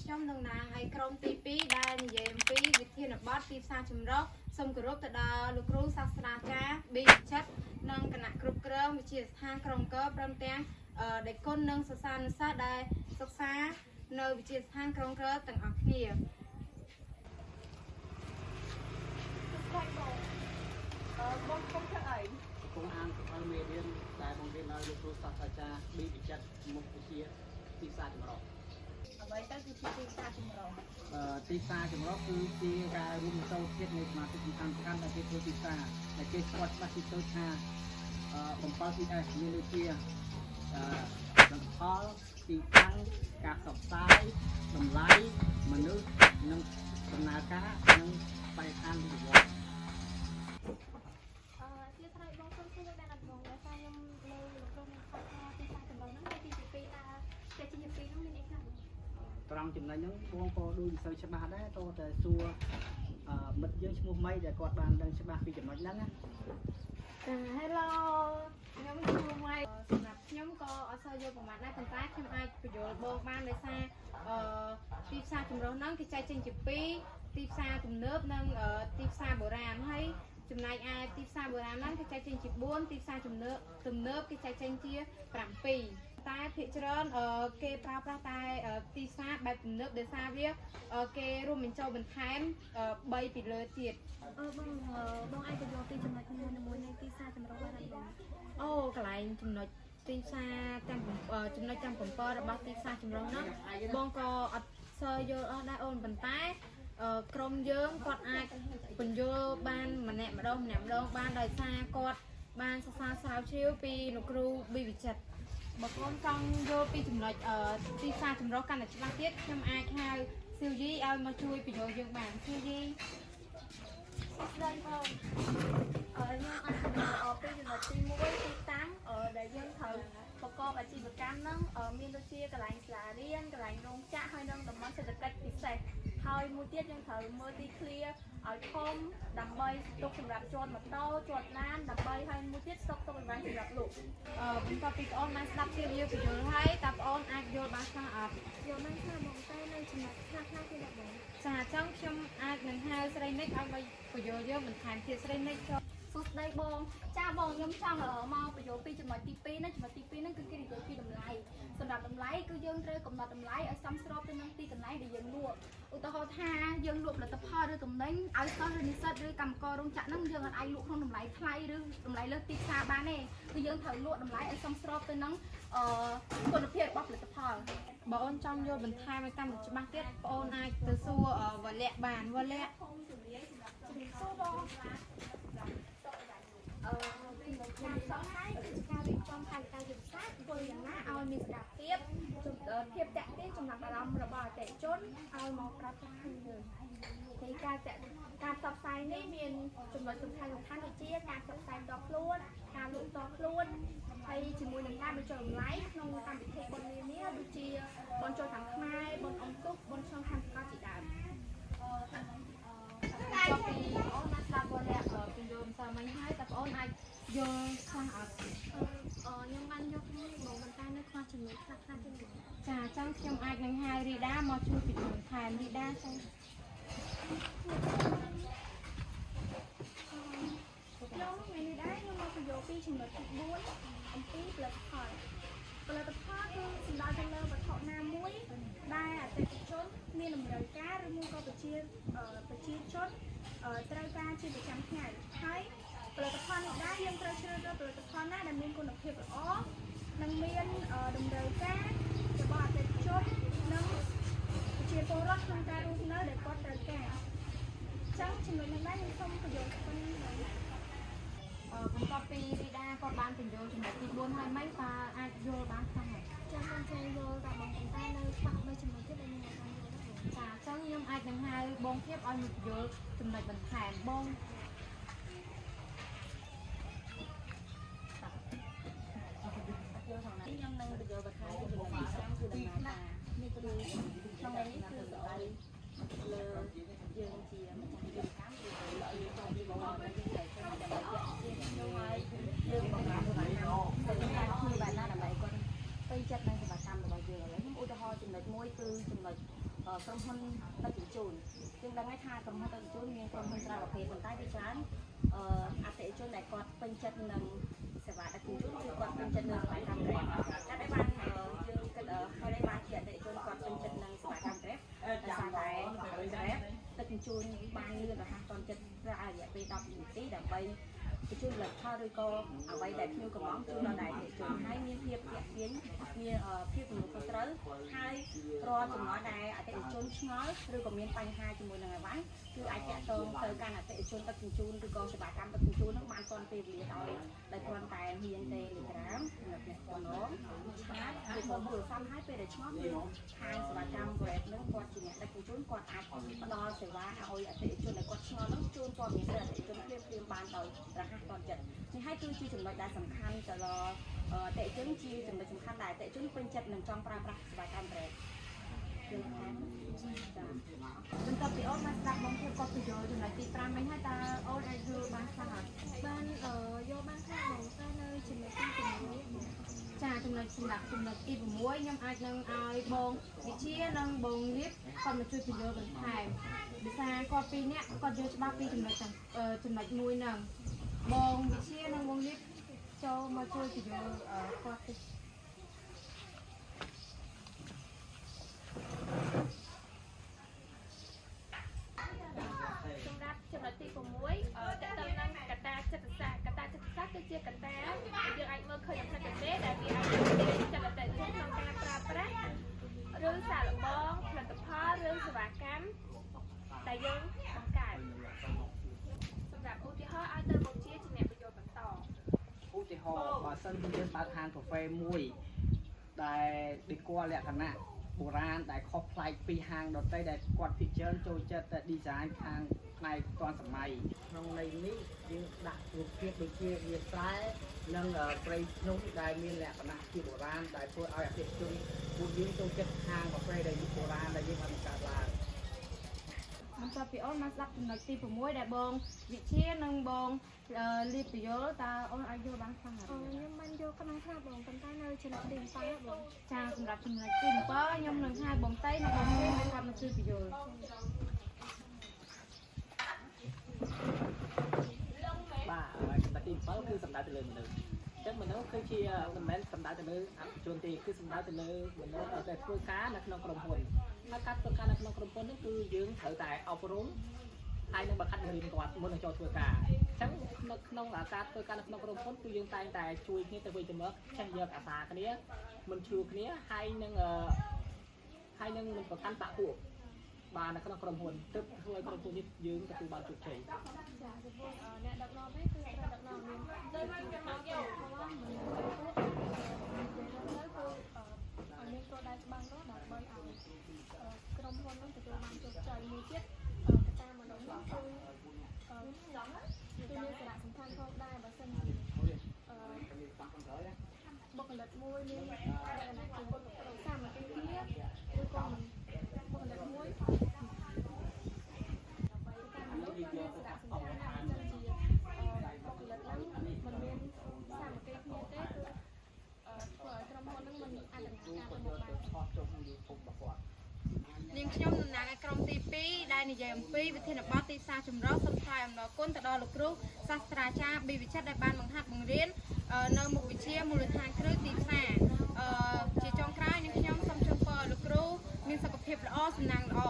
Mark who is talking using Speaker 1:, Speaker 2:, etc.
Speaker 1: ខ្ញុំនឹងណាងឲ្យក្រុមទី2ដែលនិយាយអំពីវិធានបទទីផ្សារចម្រុះសូមគោរពទៅដល់លោកគ្រូសាស្ត្រាចារ្យប៊ីវិចិត្រនិងគណៈគ្រប់គ្រងវិទ្យាស្ថានក្រុងអង្គរព្រមទាំងដេគុណនិងសិស្សានុសិស្សដែលសិក្សានៅវិទ្យាស្ថានក្រុងអង្គរទាំងអស់គ្នា
Speaker 2: បងគុំធ្វើអីគង់អានឲ្យមេរៀនដែលបង្រៀនឲ្យលោកគ្រូសាស្ត្រាចារ្យប៊ីវិចិត្រមុខវិជ្ជាទីផ្សារចម្រុះ
Speaker 1: អ្វីទៅគឺជាទីផ្សារចម្រុះ
Speaker 2: ទីផ្សារចម្រុះគឺជាការរួមបញ្ចូលជាតិនៃសមាជិកសំខាន់ៗដែលគេធ្វើទីផ្សារដែលគេស្គាល់ច្បាស់ពីទៅថាបំពេញ PS មានដូចជាលទ្ធផលទីតាំងការផ្សព្វផ្សាយតម្លៃមនុស្សនិងដំណើរការនិងបរិស្ថានវិវត្ត
Speaker 1: ជាថ្លៃបងសុំជួយដល់ដល់បងដោយសារខ្ញុំនៅលោកគ្រូមានខុសថាទីផ្សារចម្រុះហ្នឹងនៅទី2តាតែទី2ហ្នឹងមានអីខ្លះ
Speaker 2: ត្រង់ចំណុចហ្នឹងបងក៏ដូចមិនសូវច្បាស់ដែរតោះតែសួរមិត្តយើងឈ្មោះម៉ៃដែលគាត់បានដឹងច្បាស់ពីចំណុចហ្នឹងណា
Speaker 1: Hello ខ្ញុំឈ្មោះម៉ៃសម្រាប់ខ្ញុំក៏អត់សូវយល់ប្រហែលដែរប៉ុន្តែខ្ញុំអាចបញ្យល់បងបានដោយសារទីផ្សារចម្រុះហ្នឹងគេចែកចេញជា2ទីផ្សារទំនើបនិងទីផ្សារបុរាណហើយចំណែកឯទីផ្សារបុរាណហ្នឹងគេចែកចេញជា4ទីផ្សារទំនើបគេចែកចេញជា7តែភាគច្រើនគេប្រើប្រាស់តែទីផ្សារបែបទំនើបដោយសារវាគេរួមបញ្ចូលបន្ថែម3ពីលើទៀត
Speaker 3: បងអាចទៅយកពីចំណុចមួយនៃទីផ្សារចម្រុះបានអីបង
Speaker 1: អូកន្លែងចំណុចទីផ្សារទាំងចំណុចទាំង7របស់ទីផ្សារចម្រុះហ្នឹងបងក៏អត់សូវយល់អស់ដែរអូនប៉ុន្តែក្រុមយើងគាត់អាចបញ្យល់បានម្នាក់ម្ដងបានដោយសារគាត់បានសិក្សាស្រាវជ្រាវពីលោកគ្រូប៊ីវិចិត្របើកូនចង់យល់ពីចំណុចទីផ្សារចម្រុះកាន់តែច្បាស់ទៀតខ្ញុំអាចហៅស៊ីវយីឲ្យមកជួយបញ្យល់យើងបានស៊ីវយី
Speaker 3: ស្ដីបងខ្ញុំអាចទៅពីចំណុចទី1ទីតាំងដែលយើងត្រូវប្រកបអាជីវកម្មហ្នឹងមានដូចជាកន្លែងសាលារៀនកន្លែងរោងចក្រហើយនិងតំបន់សេដ្ឋកិច្ចពិសេសហើយមួយទៀតយើងត្រូវមើលទីធ្លាឲ្យធំដើម្បីទុកសម្រាប់ជន់ម៉ូតូជន់ឡានដើម្បីឲ្យមួយទៀតស្តុកទុកឲ្យបានសម្រាប់លក់
Speaker 1: បន្ទាប់ពីបងអូនបានស្ដាប់ពីយើងបញ្យល់ហើយតើបងអូនអាចយល់បានខ្លះអត់
Speaker 3: យល់បានខ្លះបងតែនៅចំណុចខ្លះគឺអ្នកបង
Speaker 1: ចាអញ្ចឹងខ្ញុំអាចនឹងហៅស្រីនិចឲ្យមកបញ្យល់យើងបន្ថែមទៀតស្រីនិចចូល
Speaker 3: សួស្ដីបងចាបងខ្ញុំចង់មកបញ្យល់ពីចំណុចទី2ហ្នឹងចំណុចទី2ហ្នឹងគឺគេនិយាយពីតម្លៃសម្រាប់តម្លៃគឺយើងត្រូវកំណត់តម្លៃឲ្យសមស្របទៅនឹងទីកន្លែងដែលយើងលក់ឧទាហរណ៍ថាយើងលក់ផលិតផលឬទំនិញឲ្យសិស្សឬនិស្សិតឬកម្មកររោងចក្រហ្នឹងយើងអាចលក់ក្នុងតម្លៃថ្លៃឬតម្លៃលើសទីផ្សារបានទេគឺយើងត្រូវលក់តម្លៃឲ្យសមស្របទៅនឹងគុណភាពរបស់ផលិតផល
Speaker 1: បើអូនចង់យល់បន្ថែមឲ្យកាន់តែច្បាស់ទៀតបងអូនអាចទៅសួរវលៈបានវលៈ
Speaker 3: សួរបងការសង្ខេបគឺការរៀបចំផែនការយុទ្ធសាស្ត្រធ្វើយ៉ាងណាឲ្យមានសកម្មភាពតាក់ទាញចំណាប់អារម្មណ៍របស់អតិថិជនឲ្យមកប្រើប្រាស់គ្នាយើងពីការផ្សព្វផ្សាយនេះមានចំណុចសំខាន់ដូចជាការផ្សព្វផ្សាយតខ្លួនការលក់តខ្លួនហើយជាមួយនឹងការបញ្ចូលតម្លៃក្នុងកម្មវិធីបុណ្យនានាដូចជាបុណ្យចូលឆ្នាំខ្មែរបុណ្យអង្គុកបុណ្យឆ្លងខ័ណ្ឌកោជាដើម
Speaker 1: ពីអូនបានស្ដាប់វលៈពីយល់មិនសមមិញហើយតើបងអូនអាចយល់ខ្លះអត់
Speaker 3: ខ្ញុំបានយកនេះមកបន្តនៅក្នុងចំណុចខ្លះទៀត
Speaker 1: ចាអញ្ចឹងខ្ញុំអាចនឹងហៅរីដាមកជួយពីបន្ថែមរីដាចា
Speaker 3: ខ្ញុំមាននេះដែរខ្ញុំមកបញ្យល់ពីចំណុចទី4អំពីផលិតផលគឺសំដៅទៅលើវត្ថុណាមួយដែលអតិថិជនមានតម្រូវការឬមួយក៏ប្រជាជនត្រូវការជាប្រចាំថ្ងៃហើយផលិតផលនេះដែរយើងត្រូវជ្រើសរើសផលិតផលណាដែលមានគុណភាពល្អនិងមានតម្រូវការរបស់អតិថិជននិងប្រជាពលរដ្ឋក្នុងការរស់នៅដែលគាត់ត្រូវការចឹងចំណុចនេះដែរខ្ញុំសូមបញ្យល់ពី
Speaker 1: បន្ទាប់ពីរីដាគាត់បានបញ្យល់ចំណុចទី4ហើយមិនតើអាចយល់បានខ្លះ
Speaker 3: ចាខ្ញុំចេះយល់តែបងប៉ុន្តែនៅខ្លះនៅចំណុចទៀតដែលខ្ញុំអត់យល់
Speaker 1: ចាអញ្ចឹងខ្ញុំអាចនឹងហៅបងធៀបឲ្យមកយល់ចំណុចបន្ថែមបង
Speaker 3: ខ្ញុំនឹងបញ្យល់បន្ថែមពីចំណុចទី5គឺដំណើរការនេះគឺក្នុងនេះគឺស្អីលើយើងជាម្ចាស់អាជីវកម្មឬក៏យើងចង់ពីបងប្អូនយើងតែធ្វើដើម្បីជាខ្ញុំឲ្យយើងបង្ហាញពីការធ្វើបែបណាដើម្បីគាត់ពេញចិត្តនឹងសេវាកម្មរបស់យើងឥឡូវខ្ញុំឧទាហរណ៍ចំណុចមួយគឺចំណុច
Speaker 4: ក្រុមហ៊ុនដឹកជញ្ជូនយើងដឹងថាក្រុមហ៊ុនដឹកជញ្ជូនមានក្រុមហ៊ុនច្រើនប្រភេទប៉ុន្តែវាច្រើនអតិថិជនដែលគាត់ពេញចិត្តនឹងសេវាដឹកជញ្ជូនគឺគាត់ពេញចិត្តនឹងសេវាកម្ម Grab តែបានយើងគិតហើយបានជាអតិថិជនគាត់ពេញចិត្តនឹងសេវាកម្ម Grab ដោយសារតែ Grab ដឹកជញ្ជូនបានលឿនរហ័សទាន់ចិត្តប្រើរយៈពេល10នាទីដើម្បីបញ្ជូនផលិតផលឬក៏អ្វីដែលភ្ញៀវកំងជូនដល់ដៃអតិថិជនហើយមានភាពទាក់ទាញមានភាពទំនួលខុសត្រូវហើយរាល់ចំណុចដែលអតិថិជនឆ្ងល់ឬក៏មានបញ្ហាជាមួយនឹងអីវ៉ាន់គឺអាចតាក់ទងទៅកាន់អតិថិជនដឹកជញ្ជូនឬក៏សេវាកម្មដឹកជញ្ជូននោះបានទាន់ពេលវេលាដោយគ្រាន់តែហ៊ាន Telegram នៅផ្ទះប៉ុណ្ណោះឆាតឬក៏ទូរស័ព្ទហើយពេលដែលឆ្ងល់គឺខាងសេវាកម្ម Grab នឹងគាត់ជាអ្នកដឹកជញ្ជូនគាត់អាចផ្ដល់សេវាឲ្យអតិថិជនដែលគាត់ឆ្ងល់នោះជូនព័ត៌មានទៅអតិថិជនភ្លាមៗបានដោយរហ័សទាន់ចិត្តនេះហើយគឺជាចំណុចដែលសំខាន់ទៅដល់អតិថិជនជាចំណុចសំខាន់ដែលអតិថិជនពេញចិត្តនឹងចង់ប្រើប្រាស់សេវាកម្ម Grab គឺថាបន្ទាប់ពីអូនបានស្ដាប់បងភាពគាត់បញ្យល់ចំណុចទី5វិញហើយតើអូនអាចយល់បានខ្លះអត់
Speaker 3: បានយកបានខ្លះបងតែនៅចំណុចទី6
Speaker 1: ចាចំណុចសម្រាប់ចំណុចទី6ខ្ញុំអាចនឹងឲ្យបងវិជានិងបងលៀបគាត់មកជួយបញ្យល់បន្ថែមដោយសារគាត់ពីរនាក់គាត់យល់ច្បាស់ពីចំណុចមួយហ្នឹងបងវិជានិងបងលៀបចូលមកជួយបញ្យល់គាត់តិច
Speaker 3: សម្រាប់ចំណុចទី6តើតើនឹងកត្តាចិត្តសាស្ត្រគឺជាកត្តាយើងអាចមើលឃើញក្នុងប្រទេសដែលវាអាចចិត្តអតិថិជនក្នុងការប្រើប្រាស់ឬសាកល្បងផលិតផលឬសេវាកម្មដែលយើងបង្កើតសម្រាប់ឧទាហរណ៍ឲ្យទៅបងជាអ្នកបញ្យល់បន្ត
Speaker 2: ឧទាហរណ៍បើសិនជាយើងបើកហាងកាហ្វេមួយដែលដូចគាត់លក្ខណៈបុរាណដែលខុសប្លែកពីហាងដទៃដែលគាត់ភិជាចូលចិត្តតែ design ខាងផ្នែកទាន់សម័យក្នុងន័យនេះយើងដាក់រូបភាពដូចជាវាស្រែនិងព្រៃភ្នំដែលមានលក្ខណៈជាបុរាណដែលធ្វើឲ្យអតិថិជនពួកយើងចូលចិត្តហាងកាហ្វេដែលបុរាណដែលយើងបានបង្កើតឡើង
Speaker 1: បន្ទាប់ពីអូនមកស្ដាប់ចំណុចទី6ដែលបងវិជានិងបងលៀបបញ្យល់តើអូនអាចយល់បានខ្លះអត់
Speaker 3: ខ្ញុំបានយល់ខ្លះខ្លះបងប៉ុន្តែនៅចំណុចទី7បង
Speaker 1: ចាសម្រាប់ចំណុចទី7ខ្ញុំនឹងហៅបងតៃនិងបងលៀបឲ្យគាត់មកជួយបញ្យល់
Speaker 2: បាទចំណុចទី7គឺសំដៅទៅលើមនុស្សអញ្ចឹងមនុស្សគឺជាមិនមែនសំដៅទៅលើអតិថិជនទេគឺសំដៅទៅលើមនុស្សដែលធ្វើការនៅក្នុងក្រុមហ៊ុនហើយការធ្វើការនៅក្នុងក្រុមហ៊ុននេះគឺយើងត្រូវតែអប់រំហើយនឹងបង្ហាត់បង្រៀនគាត់មុននឹងចូលធ្វើការអញ្ចឹងនៅក្នុងការធ្វើការនៅក្នុងក្រុមហ៊ុនគឺយើងតែងតែជួយគ្នាទៅវិញទៅមកចេះយកអាសាគ្នាមិនឈ្លោះគ្នាហើយនឹងមិនប្រកាន់បកពួកបាននៅក្នុងក្រុមហ៊ុនទើបធ្វើឲ្យក្រុមហ៊ុននេះយើងទទួលបានជោគជ័យ
Speaker 3: ចាចំពោះអ្នកដឹកនាំនេះគឺត្រូវដឹកនាំមានដូចជាដឹកនាំយកเพราะว่ามันទៅគឺមានគោលដៅច្បាស់នោះដើម្បីឲ្យក្រុមហ៊ុននោះទទួលបានជោគជ័យមួយទៀតកត្តាមនុស្សនេះគឺមានសារៈសំខាន់ផងដែរបើសិនជាបុគ្គលិកមួយមានលក្ខណៈជាសាមគ្គីភាពឬក៏បុគ្គលិកមួយមានសារៈសំខាន់ណាស់ចឹងជាបុគ្គលិកហ្នឹងមិនមានសាមគ្គីគ្នាទេគឺធ្វើឲ្យក្រុមហ៊ុនហ្នឹងមិនអាចដំណើរការទៅមុខបាន
Speaker 1: នាងខ្ញុំតំណាងឲ្យក្រុមទី2ដែលនិយាយអំពីវិធានបទទីផ្សារចម្រុះសូមថ្លែងអំណរគុណទៅដល់លោកគ្រូសាស្ត្រាចារ្យប៊ីវិចិត្រដែលបានបង្ហាត់បង្រៀននៅមុខវិជ្ជាមូលដ្ឋានគ្រឹះទីផ្សារជាចុងក្រោយនាងខ្ញុំសូមជូនពរលោកគ្រូមានសុខភាពល្អសំណាងល្អ